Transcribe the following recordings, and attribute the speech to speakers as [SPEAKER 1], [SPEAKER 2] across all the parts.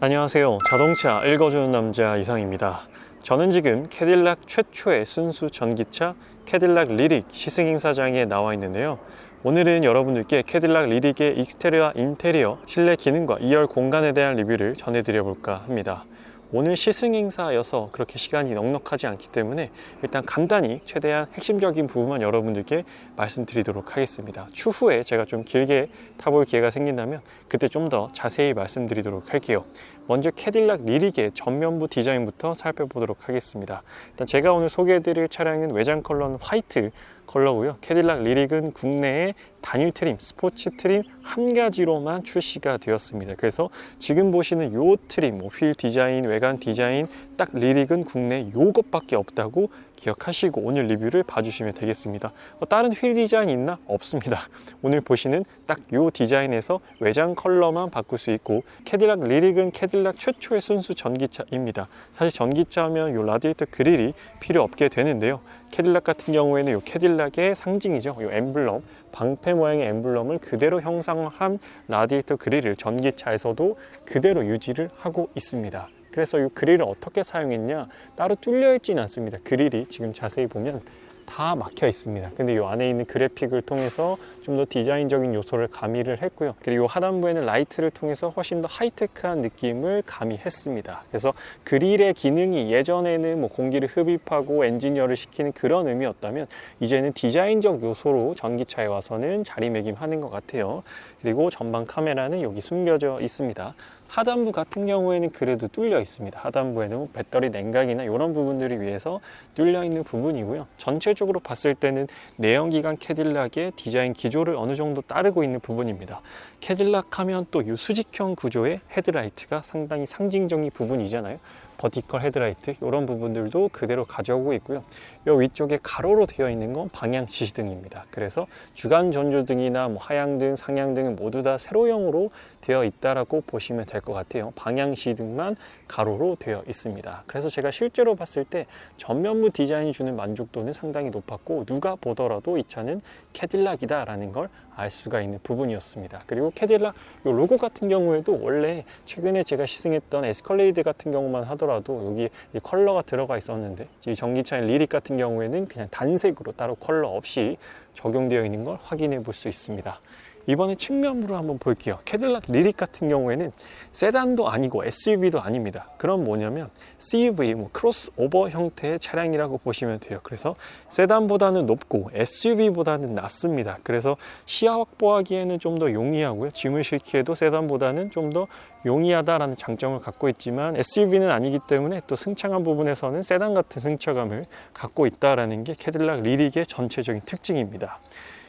[SPEAKER 1] 안녕하세요. 자동차 읽어주는 남자 이상입니다. 저는 지금 캐딜락 최초의 순수 전기차 캐딜락 리릭 시승행사장에 나와 있는데요. 오늘은 여러분들께 캐딜락 리릭의 익스테리어와 인테리어, 실내 기능과 2열 공간에 대한 리뷰를 전해드려 볼까 합니다. 오늘 시승행사여서 그렇게 시간이 넉넉하지 않기 때문에 일단 간단히 최대한 핵심적인 부분만 여러분들께 말씀드리도록 하겠습니다. 추후에 제가 좀 길게 타볼 기회가 생긴다면 그때 좀 더 자세히 말씀드리도록 할게요. 먼저 캐딜락 리릭의 전면부 디자인부터 살펴보도록 하겠습니다. 일단 제가 오늘 소개해드릴 차량은 외장 컬러는 화이트 컬러고요. 캐딜락 리릭은 국내에 단일 트림, 스포츠 트림 한 가지로만 출시가 되었습니다. 그래서 지금 보시는 요 트림, 휠 디자인, 외관 디자인, 딱 리릭은 국내에 요것밖에 없다고 기억하시고 오늘 리뷰를 봐주시면 되겠습니다. 다른 휠 디자인 있나? 없습니다. 오늘 보시는 딱 요 디자인에서 외장 컬러만 바꿀 수 있고, 캐딜락 리릭은 캐딜락 최초의 순수 전기차입니다. 사실 전기차면 요 라디에이터 그릴이 필요 없게 되는데요. 캐딜락 같은 경우에는 요 캐딜락의 상징이죠. 요 엠블럼, 방패 모양의 엠블럼을 그대로 형상화한 라디에이터 그릴을 전기차에서도 그대로 유지를 하고 있습니다. 그래서 이 그릴을 어떻게 사용했냐, 따로 뚫려 있지는 않습니다. 그릴이 지금 자세히 보면 다 막혀 있습니다. 근데 이 안에 있는 그래픽을 통해서 좀 더 디자인적인 요소를 가미를 했고요. 그리고 하단부에는 라이트를 통해서 훨씬 더 하이테크한 느낌을 가미했습니다. 그래서 그릴의 기능이 예전에는 뭐 공기를 흡입하고 엔지니어를 시키는 그런 의미였다면 이제는 디자인적 요소로 전기차에 와서는 자리매김하는 것 같아요. 그리고 전방 카메라는 여기 숨겨져 있습니다. 하단부 같은 경우에는 그래도 뚫려 있습니다. 하단부에는 배터리 냉각이나 이런 부분들을 위해서 뚫려 있는 부분이고요. 전체적으로 봤을 때는 내연기관 캐딜락의 디자인 기조를 어느 정도 따르고 있는 부분입니다. 캐딜락 하면 또 이 수직형 구조의 헤드라이트가 상당히 상징적인 부분이잖아요. 버티컬 헤드라이트 이런 부분들도 그대로 가져오고 있고요. 이 위쪽에 가로로 되어 있는 건 방향 지시등입니다. 그래서 주간 전조등이나 뭐 하향등, 상향등은 모두 다 세로형으로 되어 있다라고 보시면 될 것 같아요. 방향 지시등만 가로로 되어 있습니다. 그래서 제가 실제로 봤을 때 전면부 디자인이 주는 만족도는 상당히 높았고, 누가 보더라도 이 차는 캐딜락이다라는 걸 알 수가 있는 부분이었습니다. 그리고 캐딜락 요 로고 같은 경우에도 원래 최근에 제가 시승했던 에스컬레이드 같은 경우만 하더라도 여기 이 컬러가 들어가 있었는데, 이 전기차인 리릭 같은 경우에는 그냥 단색으로 따로 컬러 없이 적용되어 있는 걸 확인해 볼 수 있습니다. 이번에 측면부로 한번 볼게요. 캐딜락 리릭 같은 경우에는 세단도 아니고 SUV도 아닙니다. 그럼 뭐냐면 CUV, 크로스오버 형태의 차량이라고 보시면 돼요. 그래서 세단보다는 높고 SUV보다는 낮습니다. 그래서 시야 확보하기에는 좀 더 용이하고요. 짐을 싣기에도 세단보다는 좀 더 용이하다라는 장점을 갖고 있지만 SUV는 아니기 때문에 또 승차감 부분에서는 세단 같은 승차감을 갖고 있다는 게 캐딜락 리릭의 전체적인 특징입니다.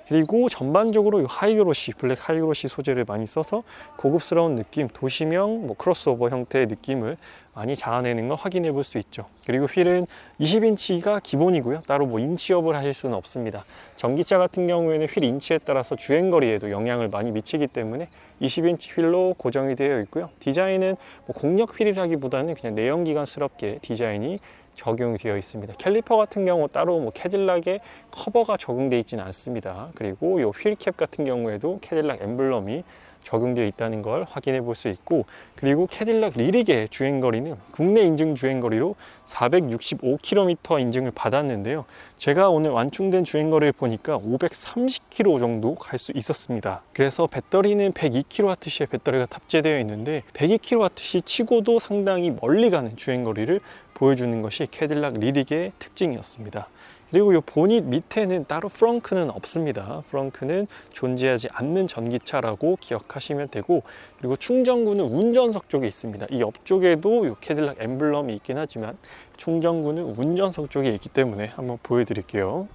[SPEAKER 1] 그리고 전반적으로 이 하이그로시, 블랙 하이그로시 소재를 많이 써서 고급스러운 느낌, 도시명, 크로스오버 형태의 느낌을 많이 자아내는 걸 확인해 볼 수 있죠. 그리고 휠은 20인치가 기본이고요. 따로 인치업을 하실 수는 없습니다. 전기차 같은 경우에는 휠 인치에 따라서 주행거리에도 영향을 많이 미치기 때문에 20인치 휠로 고정이 되어 있고요. 디자인은 공력 휠이라기보다는 그냥 내연기관스럽게 디자인이 적용이 되어 있습니다. 캘리퍼 같은 경우 따로 캐딜락에 커버가 적용되어 있지는 않습니다. 그리고 이 휠캡 같은 경우에도 캐딜락 엠블럼이 적용되어 있다는 걸 확인해 볼 수 있고, 그리고 캐딜락 리릭의 주행거리는 국내 인증 주행거리로 465km 인증을 받았는데요. 제가 오늘 완충된 주행거리를 보니까 530km 정도 갈 수 있었습니다. 그래서 배터리는 102kWh의 배터리가 탑재되어 있는데 102kWh 치고도 상당히 멀리 가는 주행거리를 보여주는 것이 캐딜락 리릭의 특징이었습니다. 그리고 이 보닛 밑에는 따로 프렁크는 없습니다. 프렁크는 존재하지 않는 전기차라고 기억하시면 되고, 그리고 충전구는 운전석 쪽에 있습니다. 이 옆쪽에도 이 캐딜락 엠블럼이 있긴 하지만 충전구는 운전석 쪽에 있기 때문에 한번 보여드릴게요.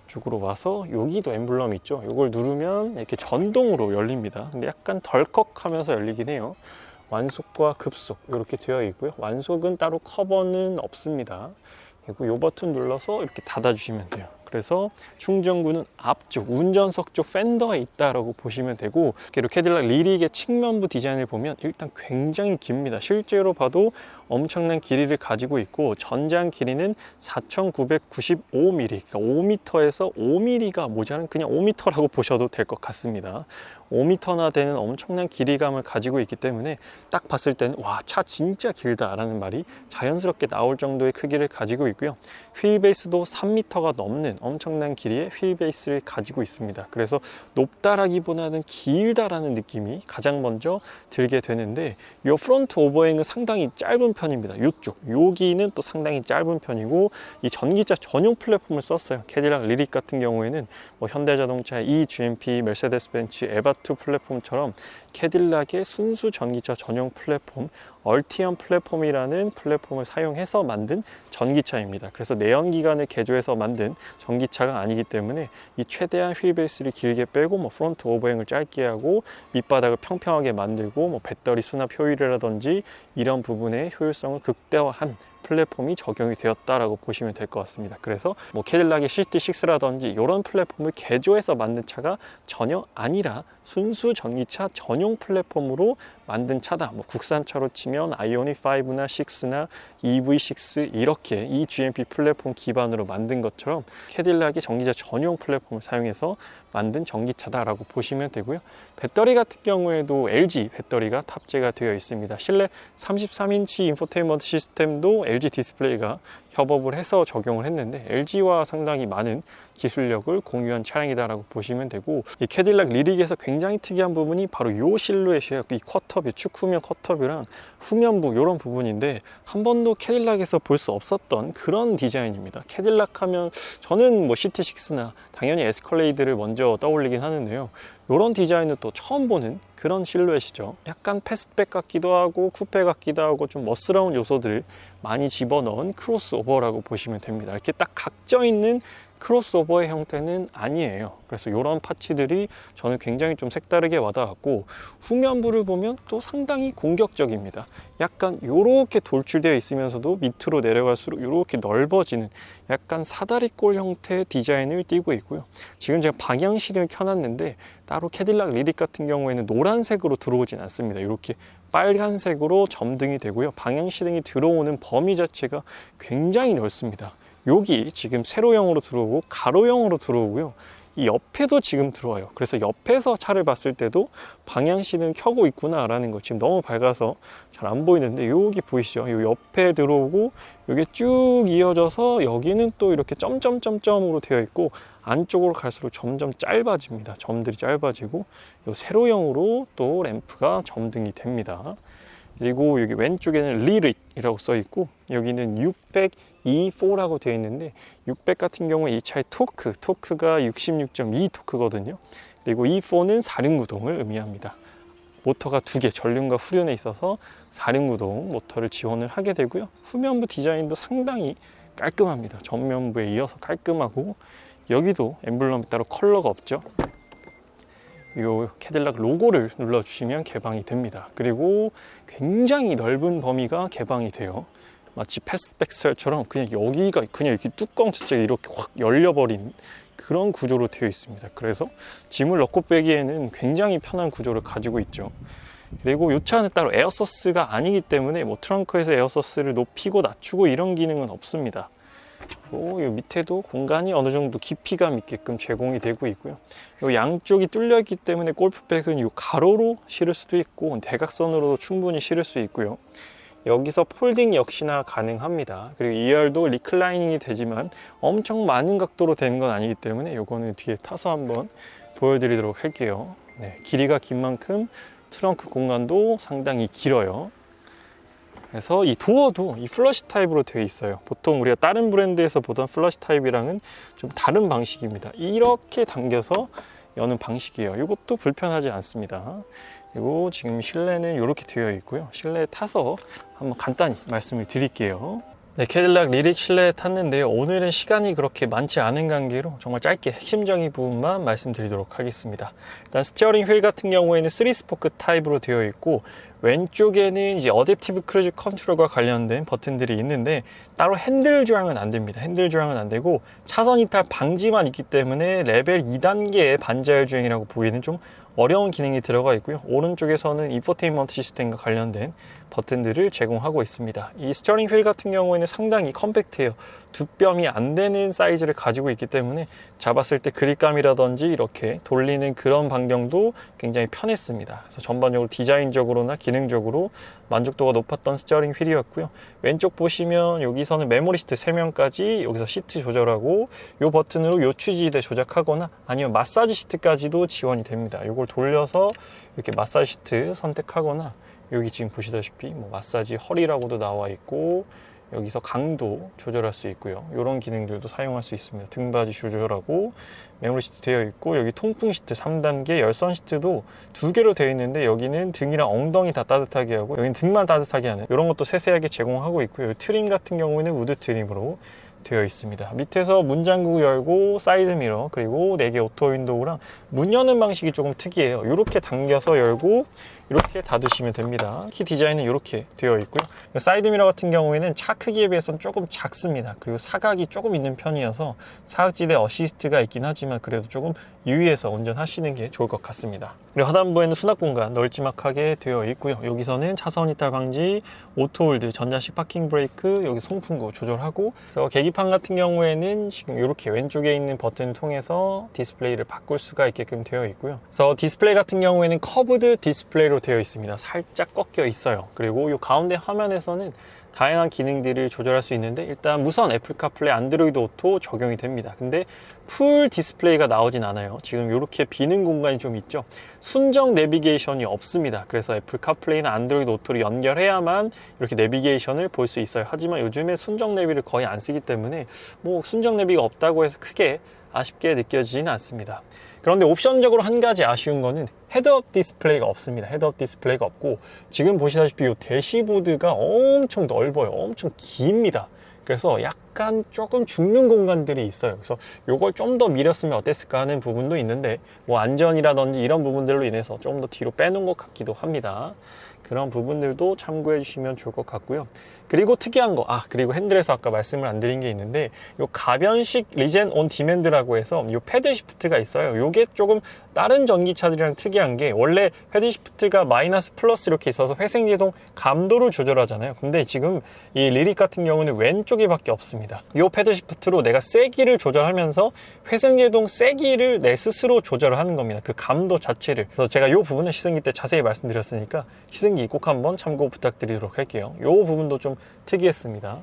[SPEAKER 1] 이쪽으로 와서 여기도 엠블럼이 있죠. 이걸 누르면 이렇게 전동으로 열립니다. 근데 약간 덜컥하면서 열리긴 해요. 완속과 급속 이렇게 되어 있고요. 완속은 따로 커버는 없습니다. 그리고 이 버튼 눌러서 이렇게 닫아주시면 돼요. 그래서 충전구는 앞쪽 운전석 쪽 팬더에 있다라고 보시면 되고, 이렇게 캐딜락 리릭의 측면부 디자인을 보면 일단 굉장히 깁니다. 실제로 봐도 엄청난 길이를 가지고 있고, 전장 길이는 4,995mm, 그러니까 5m에서 5mm가 모자란 그냥 5m라고 보셔도 될 것 같습니다. 5m나 되는 엄청난 길이감을 가지고 있기 때문에 딱 봤을 때는 와, 차 진짜 길다라는 말이 자연스럽게 나올 정도의 크기를 가지고 있고요. 휠 베이스도 3m가 넘는 엄청난 길이의 휠 베이스를 가지고 있습니다. 그래서 높다라기보다는 길다라는 느낌이 가장 먼저 들게 되는데, 이 프론트 오버행은 상당히 짧은 편입니다. 이쪽 여기는 또 상당히 짧은 편이고, 이 전기차 전용 플랫폼을 썼어요. 캐딜락 리릭 같은 경우에는 뭐 현대자동차 eGMP, 메르세데스벤츠 에바2 플랫폼처럼 캐딜락의 순수 전기차 전용 플랫폼 얼티엄 플랫폼이라는 플랫폼을 사용해서 만든 전기차입니다. 그래서 내연기관을 개조해서 만든 전기차가 아니기 때문에 이 최대한 휠베이스를 길게 빼고 뭐 프론트 오버행을 짧게 하고 밑바닥을 평평하게 만들고 뭐 배터리 수납 효율이라든지 이런 부분의 효율성을 극대화한 플랫폼이 적용이 되었다라고 보시면 될 것 같습니다. 그래서 뭐 캐딜락의 CT6라든지 이런 플랫폼을 개조해서 만든 차가 전혀 아니라 순수 전기차 전용 플랫폼으로 만든 차다. 뭐 국산차로 치면 아이오닉 5나 6나 EV6 이렇게 이 GMP 플랫폼 기반으로 만든 것처럼 캐딜락이 전기차 전용 플랫폼을 사용해서 만든 전기차다라고 보시면 되고요. 배터리 같은 경우에도 LG 배터리가 탑재가 되어 있습니다. 실내 33인치 인포테인먼트 시스템도 LG 디스플레이가 협업을 해서 적용을 했는데 LG와 상당히 많은 기술력을 공유한 차량이다라고 보시면 되고, 이 캐딜락 리릭에서 굉장히 특이한 부분이 바로 이 실루엣이에요. 이 컷터뷰, 측후면 컷터뷰랑 후면부 이런 부분인데 한 번도 캐딜락에서 볼 수 없었던 그런 디자인입니다. 캐딜락 하면 저는 뭐 CT6나 당연히 에스컬레이드를 먼저 떠올리긴 하는데요. 이런 디자인은 또 처음 보는 그런 실루엣이죠. 약간 패스트백 같기도 하고 쿠페 같기도 하고 좀 멋스러운 요소들을 많이 집어넣은 크로스오버라고 보시면 됩니다. 이렇게 딱 각져 있는 크로스오버의 형태는 아니에요. 그래서 이런 파츠들이 저는 굉장히 좀 색다르게 와닿았고, 후면부를 보면 또 상당히 공격적입니다. 약간 이렇게 돌출되어 있으면서도 밑으로 내려갈수록 이렇게 넓어지는 약간 사다리꼴 형태의 디자인을 띠고 있고요. 지금 제가 방향시등을 켜놨는데 따로 캐딜락 리릭 같은 경우에는 노란색으로 들어오진 않습니다. 이렇게 빨간색으로 점등이 되고요. 방향시등이 들어오는 범위 자체가 굉장히 넓습니다. 여기 지금 세로형으로 들어오고 가로형으로 들어오고요. 이 옆에도 지금 들어와요. 그래서 옆에서 차를 봤을 때도 방향시는 켜고 있구나 라는 거, 지금 너무 밝아서 잘 안 보이는데 여기 보이시죠? 이 옆에 들어오고 이게 쭉 이어져서 여기는 또 이렇게 점점점점으로 되어 있고, 안쪽으로 갈수록 점점 짧아집니다. 점들이 짧아지고 이 세로형으로 또 램프가 점등이 됩니다. 그리고 여기 왼쪽에는 리릭이라고 써 있고 여기는 600E4라고 되어 있는데 600 같은 경우에 이 차의 토크가 66.2 토크거든요. 그리고 E4는 4륜구동을 의미합니다. 모터가 두 개, 전륜과 후륜에 있어서 4륜구동 모터를 지원을 하게 되고요. 후면부 디자인도 상당히 깔끔합니다. 전면부에 이어서 깔끔하고, 여기도 엠블럼이 따로 컬러가 없죠. 이 캐딜락 로고를 눌러주시면 개방이 됩니다. 그리고 굉장히 넓은 범위가 개방이 돼요. 마치 패스트백 스타일처럼 그냥 여기가 그냥 이렇게 뚜껑 자체가 이렇게 확 열려버린 그런 구조로 되어 있습니다. 그래서 짐을 넣고 빼기에는 굉장히 편한 구조를 가지고 있죠. 그리고 이 차는 따로 에어서스가 아니기 때문에 뭐 트렁크에서 에어서스를 높이고 낮추고 이런 기능은 없습니다. 이 밑에도 공간이 어느 정도 깊이감 있게끔 제공이 되고 있고요. 이 양쪽이 뚫려 있기 때문에 골프백은 이 가로로 실을 수도 있고 대각선으로도 충분히 실을 수 있고요. 여기서 폴딩 역시나 가능합니다. 그리고 2열도 리클라이닝이 되지만 엄청 많은 각도로 되는 건 아니기 때문에 이거는 뒤에 타서 한번 보여드리도록 할게요. 네, 길이가 긴 만큼 트렁크 공간도 상당히 길어요. 그래서 이 도어도 이 플러시 타입으로 되어 있어요. 보통 우리가 다른 브랜드에서 보던 플러시 타입이랑은 좀 다른 방식입니다. 이렇게 당겨서 여는 방식이에요. 이것도 불편하지 않습니다. 그리고 지금 실내는 이렇게 되어 있고요. 실내에 타서 한번 간단히 말씀을 드릴게요. 네, 캐딜락 리릭 실내에 탔는데요. 오늘은 시간이 그렇게 많지 않은 관계로 정말 짧게 핵심적인 부분만 말씀드리도록 하겠습니다. 일단 스티어링 휠 같은 경우에는 3스포크 타입으로 되어 있고, 왼쪽에는 이제 어댑티브 크루즈 컨트롤과 관련된 버튼들이 있는데 따로 핸들 조향은 안 됩니다. 핸들 조향은 안 되고 차선 이탈 방지만 있기 때문에 레벨 2단계의 반자율 주행이라고 보기에는 좀 어려운 기능이 들어가 있고요. 오른쪽에서는 인포테인먼트 시스템과 관련된 버튼들을 제공하고 있습니다. 이 스티어링 휠 같은 경우에는 상당히 컴팩트해요. 두 뼘이 안 되는 사이즈를 가지고 있기 때문에 잡았을 때 그립감이라든지 이렇게 돌리는 그런 반경도 굉장히 편했습니다. 그래서 전반적으로 디자인적으로나 기능적으로 만족도가 높았던 스티어링 휠이었고요. 왼쪽 보시면 여기서는 메모리 시트 3명까지 여기서 시트 조절하고 이 버튼으로 요추지대 조작하거나 아니면 마사지 시트까지도 지원이 됩니다. 이걸 돌려서 이렇게 마사지 시트 선택하거나 여기 지금 보시다시피 뭐 마사지 허리라고도 나와 있고 여기서 강도 조절할 수 있고요. 이런 기능들도 사용할 수 있습니다. 등받이 조절하고 메모리 시트 되어 있고 여기 통풍 시트 3단계 열선 시트도 2개로 되어 있는데 여기는 등이랑 엉덩이 다 따뜻하게 하고 여기는 등만 따뜻하게 하는 이런 것도 세세하게 제공하고 있고요. 트림 같은 경우에는 우드 트림으로 되어 있습니다. 밑에서 문 잠그고 열고 사이드 미러 그리고 4개 오토 윈도우랑 문 여는 방식이 조금 특이해요. 이렇게 당겨서 열고 이렇게 닫으시면 됩니다. 키 디자인은 이렇게 되어 있고요. 사이드 미러 같은 경우에는 차 크기에 비해서는 조금 작습니다. 그리고 사각이 조금 있는 편이어서 사각지대 어시스트가 있긴 하지만 그래도 조금 유의해서 운전하시는 게 좋을 것 같습니다. 그리고 하단부에는 수납 공간 널찍하게 되어 있고요. 여기서는 차선 이탈 방지, 오토홀드, 전자식 파킹 브레이크, 여기 송풍구 조절하고 그래서 계기판 같은 경우에는 지금 이렇게 왼쪽에 있는 버튼을 통해서 디스플레이를 바꿀 수가 있게끔 되어 있고요. 그래서 디스플레이 같은 경우에는 커브드 디스플레이로 되어 있습니다. 살짝 꺾여 있어요. 그리고 이 가운데 화면에서는 다양한 기능들을 조절할 수 있는데 일단 무선 애플 카플레이 안드로이드 오토 적용이 됩니다. 근데 풀 디스플레이가 나오진 않아요. 지금 이렇게 비는 공간이 좀 있죠. 순정 내비게이션이 없습니다. 그래서 애플 카플레이나 안드로이드 오토를 연결해야만 이렇게 내비게이션을 볼 수 있어요. 하지만 요즘에 순정 내비를 거의 안 쓰기 때문에 뭐 순정 내비가 없다고 해서 크게 아쉽게 느껴지지는 않습니다. 그런데 옵션적으로 한 가지 아쉬운 거는 헤드업 디스플레이가 없습니다. 헤드업 디스플레이가 없고 지금 보시다시피 이 대시보드가 엄청 넓어요. 엄청 깁니다. 그래서 약간 조금 죽는 공간들이 있어요. 그래서 이걸 좀 더 밀었으면 어땠을까 하는 부분도 있는데 뭐 안전이라든지 이런 부분들로 인해서 좀 더 뒤로 빼놓은 것 같기도 합니다. 그런 부분들도 참고해 주시면 좋을 것 같고요. 그리고 특이한 거, 그리고 핸들에서 아까 말씀을 안 드린 게 있는데 요 가변식 리젠 온 디맨드라고 해서 요 패드 시프트가 있어요. 요게 조금 다른 전기차들이랑 특이한 게 원래 패드 시프트가 마이너스 플러스 이렇게 있어서 회생제동 감도를 조절하잖아요. 근데 지금 이 리릭 같은 경우는 왼쪽에 밖에 없습니다. 요 패드 시프트로 내가 세기를 조절하면서 회생제동 세기를 내 스스로 조절을 하는 겁니다. 그 감도 자체를. 그래서 제가 요 부분은 시승기 때 자세히 말씀드렸으니까 시승기 꼭 한번 참고 부탁드리도록 할게요. 요 부분도 좀 특이했습니다.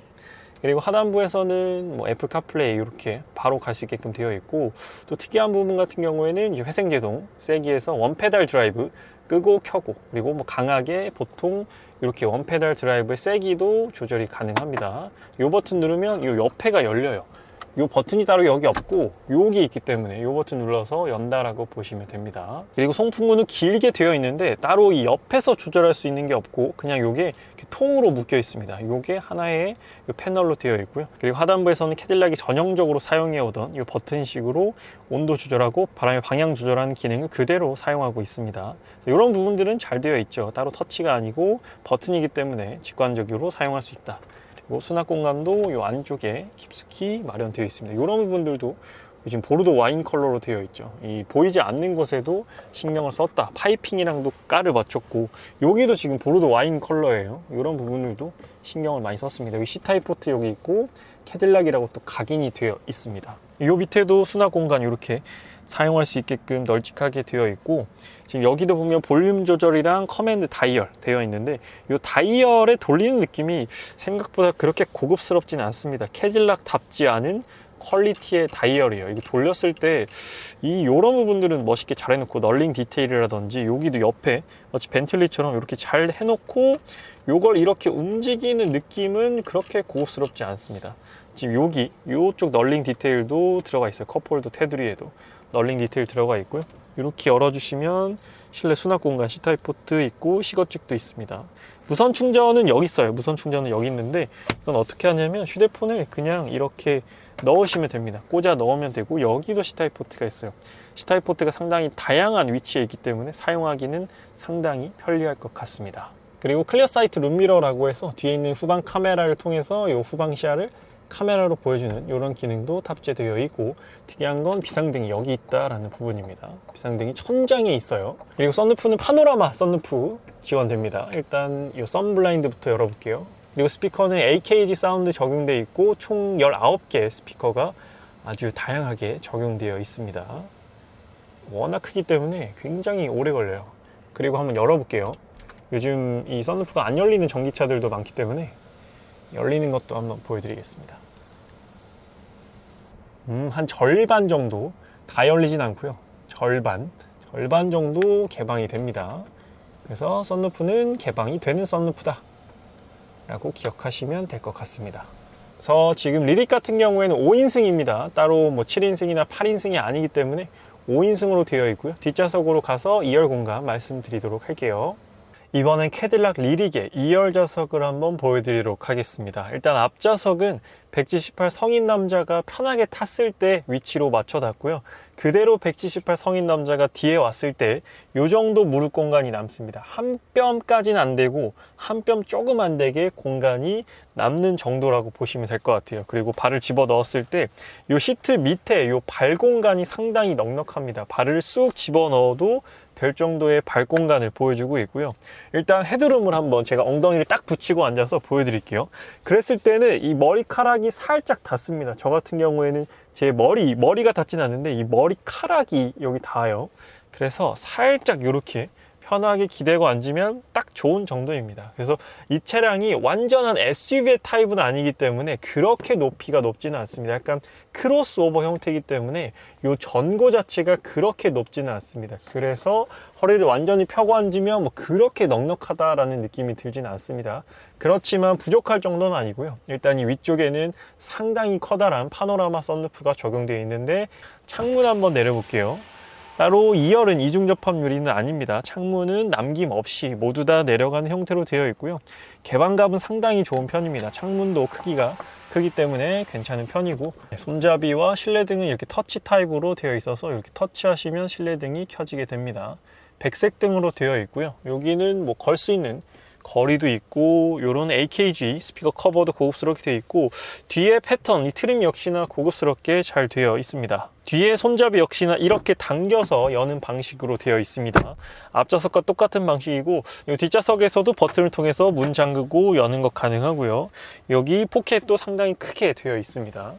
[SPEAKER 1] 그리고 하단부에서는 뭐 애플 카플레이 이렇게 바로 갈 수 있게끔 되어 있고 또 특이한 부분 같은 경우에는 이제 회생제동 세기에서 원페달 드라이브 끄고 켜고 그리고 뭐 강하게 보통 이렇게 원페달 드라이브의 세기도 조절이 가능합니다. 이 버튼 누르면 이 옆에가 열려요. 이 버튼이 따로 여기 없고 여기 있기 때문에 이 버튼 눌러서 연다라고 보시면 됩니다. 그리고 송풍구는 길게 되어 있는데 따로 이 옆에서 조절할 수 있는 게 없고 그냥 이게 이렇게 통으로 묶여 있습니다. 이게 하나의 패널로 되어 있고요. 그리고 하단부에서는 캐딜락이 전형적으로 사용해 오던 이 버튼식으로 온도 조절하고 바람의 방향 조절하는 기능을 그대로 사용하고 있습니다. 이런 부분들은 잘 되어 있죠. 따로 터치가 아니고 버튼이기 때문에 직관적으로 사용할 수 있다. 수납 공간도 이 안쪽에 깊숙이 마련되어 있습니다. 이런 부분들도 지금 보르도 와인 컬러로 되어 있죠. 이 보이지 않는 곳에도 신경을 썼다. 파이핑이랑도 깔을 맞췄고 여기도 지금 보르도 와인 컬러예요. 이런 부분들도 신경을 많이 썼습니다. 여기 C타입 포트 여기 있고 캐딜락이라고 또 각인이 되어 있습니다. 이 밑에도 수납 공간 이렇게 사용할 수 있게끔 널찍하게 되어 있고 지금 여기도 보면 볼륨 조절이랑 커맨드 다이얼 되어 있는데 이 다이얼에 돌리는 느낌이 생각보다 그렇게 고급스럽지는 않습니다. 캐딜락답지 않은 퀄리티의 다이얼이에요. 이거 돌렸을 때 이런 부분들은 멋있게 잘 해놓고 널링 디테일이라든지 여기도 옆에 마치 벤틀리처럼 이렇게 잘 해놓고 요걸 이렇게 움직이는 느낌은 그렇게 고급스럽지 않습니다. 지금 여기 이쪽 널링 디테일도 들어가 있어요. 컵홀더 테두리에도 널링 디테일 들어가 있고요. 이렇게 열어주시면 실내 수납 공간 C타입 포트 있고 시거잭도 있습니다. 무선 충전은 여기 있어요. 무선 충전은 여기 있는데 이건 어떻게 하냐면 휴대폰을 그냥 이렇게 넣으시면 됩니다. 꽂아 넣으면 되고 여기도 C타입 포트가 있어요. C타입 포트가 상당히 다양한 위치에 있기 때문에 사용하기는 상당히 편리할 것 같습니다. 그리고 클리어 사이트 룸미러라고 해서 뒤에 있는 후방 카메라를 통해서 이 후방 시야를 카메라로 보여주는 이런 기능도 탑재되어 있고, 특이한 건 비상등이 여기 있다라는 부분입니다. 비상등이 천장에 있어요. 그리고 썬루프는 파노라마 썬루프 지원됩니다. 일단 이 썬블라인드부터 열어볼게요. 그리고 스피커는 AKG 사운드 적용되어 있고 총 19개 스피커가 아주 다양하게 적용되어 있습니다. 워낙 크기 때문에 굉장히 오래 걸려요. 그리고 한번 열어볼게요. 요즘 이 썬루프가 안 열리는 전기차들도 많기 때문에 열리는 것도 한번 보여드리겠습니다. 한 절반 정도, 다 열리진 않고요. 절반 정도 개방이 됩니다. 그래서 썬루프는 개방이 되는 썬루프다 라고 기억하시면 될 것 같습니다. 그래서 지금 리릭 같은 경우에는 5인승입니다. 따로 뭐 7인승이나 8인승이 아니기 때문에 5인승으로 되어 있고요. 뒷좌석으로 가서 2열 공간 말씀드리도록 할게요. 이번엔 캐딜락 리릭의 2열 좌석을 한번 보여드리도록 하겠습니다. 일단 앞좌석은 178 성인 남자가 편하게 탔을 때 위치로 맞춰놨고요. 그대로 178 성인 남자가 뒤에 왔을 때 이 정도 무릎 공간이 남습니다. 한 뼘까지는 안 되고 한 뼘 조금 안 되게 공간이 남는 정도라고 보시면 될 것 같아요. 그리고 발을 집어 넣었을 때 이 시트 밑에 이 발 공간이 상당히 넉넉합니다. 발을 쑥 집어 넣어도 될 정도의 발 공간을 보여주고 있고요. 일단 헤드룸을 한번 제가 엉덩이를 딱 붙이고 앉아서 보여드릴게요. 그랬을 때는 이 머리카락이 살짝 닿습니다. 저 같은 경우에는 제 머리가 닿진 않는데 이 머리카락이 여기 닿아요. 그래서 살짝 이렇게 편하게 기대고 앉으면 딱 좋은 정도입니다. 그래서 이 차량이 완전한 SUV 타입은 아니기 때문에 그렇게 높이가 높지는 않습니다. 약간 크로스오버 형태이기 때문에 이 전고 자체가 그렇게 높지는 않습니다. 그래서 허리를 완전히 펴고 앉으면 뭐 그렇게 넉넉하다라는 느낌이 들지는 않습니다. 그렇지만 부족할 정도는 아니고요. 일단 이 위쪽에는 상당히 커다란 파노라마 썬루프가 적용되어 있는데, 창문 한번 내려볼게요. 따로 2열은 이중 접합 유리는 아닙니다. 창문은 남김없이 모두 다 내려가는 형태로 되어 있고요. 개방감은 상당히 좋은 편입니다. 창문도 크기가 크기 때문에 괜찮은 편이고, 손잡이와 실내등은 이렇게 터치 타입으로 되어 있어서 이렇게 터치하시면 실내등이 켜지게 됩니다. 백색 등으로 되어 있고요. 여기는 뭐 걸 수 있는 거리도 있고, 요런 AKG 스피커 커버도 고급스럽게 되어 있고, 뒤에 패턴, 이 트림 역시나 고급스럽게 잘 되어 있습니다. 뒤에 손잡이 역시나 이렇게 당겨서 여는 방식으로 되어 있습니다. 앞좌석과 똑같은 방식이고, 이 뒷좌석에서도 버튼을 통해서 문 잠그고 여는 것 가능하고요. 여기 포켓도 상당히 크게 되어 있습니다.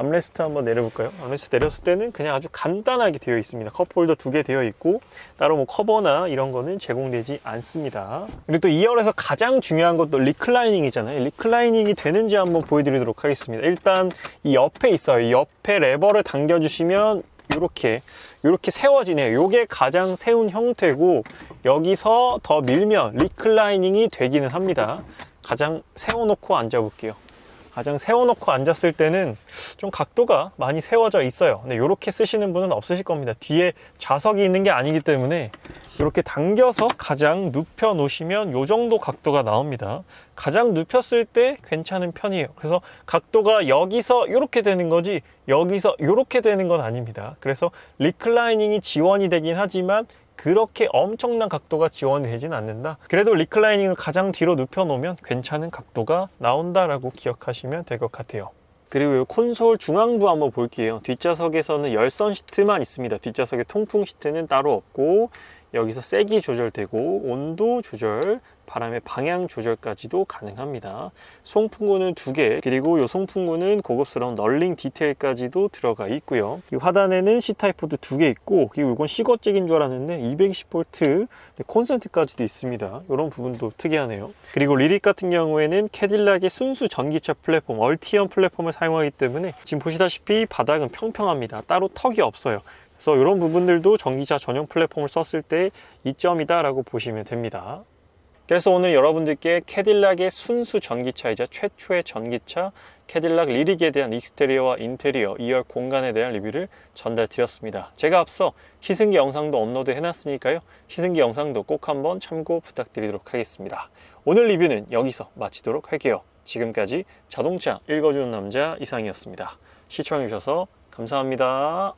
[SPEAKER 1] 암레스트 한번 내려볼까요? 암레스트 내렸을 때는 그냥 아주 간단하게 되어 있습니다. 컵홀더 2개 되어 있고 따로 뭐 커버나 이런 거는 제공되지 않습니다. 그리고 또 2열에서 가장 중요한 것도 리클라이닝이잖아요. 리클라이닝이 되는지 한번 보여드리도록 하겠습니다. 일단 이 옆에 있어요. 이 옆에 레버를 당겨주시면 이렇게 세워지네요. 이게 가장 세운 형태고, 여기서 더 밀면 리클라이닝이 되기는 합니다. 가장 세워놓고 앉아볼게요. 가장 세워놓고 앉았을 때는 좀 각도가 많이 세워져 있어요. 근데 이렇게 쓰시는 분은 없으실 겁니다. 뒤에 좌석이 있는 게 아니기 때문에 이렇게 당겨서 가장 눕혀 놓으시면 이 정도 각도가 나옵니다. 가장 눕혔을 때 괜찮은 편이에요. 그래서 각도가 여기서 이렇게 되는 거지 여기서 이렇게 되는 건 아닙니다. 그래서 리클라이닝이 지원이 되긴 하지만 그렇게 엄청난 각도가 지원이 되진 않는다. 그래도 리클라이닝을 가장 뒤로 눕혀 놓으면 괜찮은 각도가 나온다라고 기억하시면 될 것 같아요. 그리고 이 콘솔 중앙부 한번 볼게요. 뒷좌석에서는 열선 시트만 있습니다. 뒷좌석에 통풍 시트는 따로 없고, 여기서 세기 조절되고 온도 조절, 바람의 방향 조절까지도 가능합니다. 송풍구는 2개, 그리고 이 송풍구는 고급스러운 널링 디테일까지도 들어가 있고요. 이 하단에는 C타입 포트 2개 있고, 그리고 이건 시거잭인 줄 알았는데 220V 콘센트까지도 있습니다. 이런 부분도 특이하네요. 그리고 리릭 같은 경우에는 캐딜락의 순수 전기차 플랫폼 얼티엄 플랫폼을 사용하기 때문에 지금 보시다시피 바닥은 평평합니다. 따로 턱이 없어요. 그래서 이런 부분들도 전기차 전용 플랫폼을 썼을 때 이점이다 라고 보시면 됩니다. 그래서 오늘 여러분들께 캐딜락의 순수 전기차이자 최초의 전기차 캐딜락 리릭에 대한 익스테리어와 인테리어 2열 공간에 대한 리뷰를 전달드렸습니다. 제가 앞서 시승기 영상도 업로드 해놨으니까요. 시승기 영상도 꼭 한번 참고 부탁드리도록 하겠습니다. 오늘 리뷰는 여기서 마치도록 할게요. 지금까지 자동차 읽어주는 남자 이상이었습니다. 시청해주셔서 감사합니다.